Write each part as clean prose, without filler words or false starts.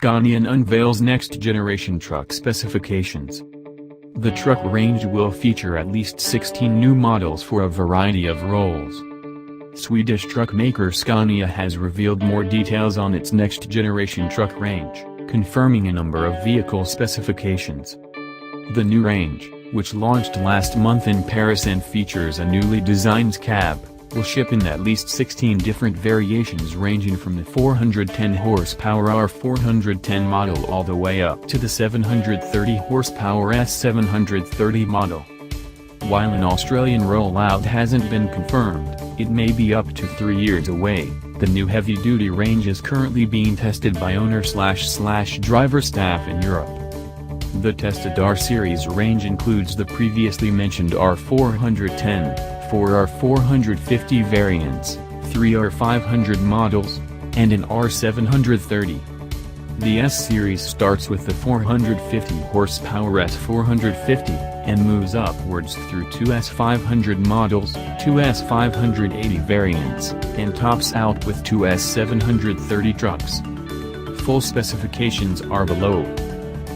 Scania unveils next-generation truck specifications. The truck range will feature at least 16 new models for a variety of roles. Swedish truck maker Scania has revealed more details on its next-generation truck range, confirming a number of vehicle specifications. The new range, which launched last month in Paris and features a newly designed cab, will ship in at least 16 different variations ranging from the 410 horsepower R410 model all the way up to the 730 horsepower S730 model. While an Australian rollout hasn't been confirmed, it may be up to 3 years away. The new heavy-duty range is currently being tested by owner/driver staff in Europe. The tested R-Series range includes the previously mentioned R410, 4 R450 variants, 3 R500 models, and an R730. The S-Series starts with the 450 horsepower S450, and moves upwards through 2 S500 models, 2 S580 variants, and tops out with 2 S730 trucks. Full specifications are below.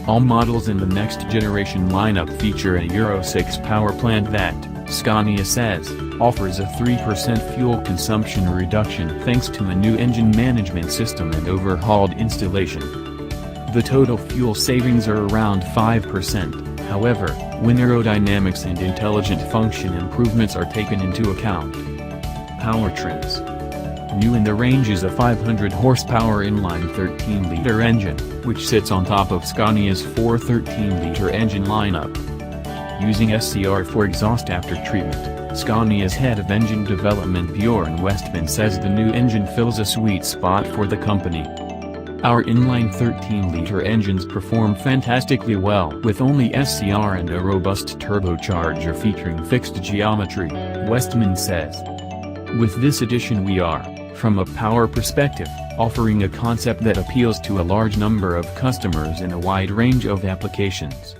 All models in the next-generation lineup feature a Euro 6 power plant that, Scania says, offers a 3% fuel consumption reduction thanks to a new engine management system and overhauled installation. The total fuel savings are around 5%, however, when aerodynamics and intelligent function improvements are taken into account. Powertrains. New in the range is a 500 horsepower inline 13-liter engine, which sits on top of Scania's 413-liter engine lineup. Using SCR for exhaust after treatment, Scania's head of engine development Bjorn Westman says the new engine fills a sweet spot for the company. Our inline 13-liter engines perform fantastically well with only SCR and a robust turbocharger featuring fixed geometry, Westman says. With this addition we are, from a power perspective, offering a concept that appeals to a large number of customers in a wide range of applications.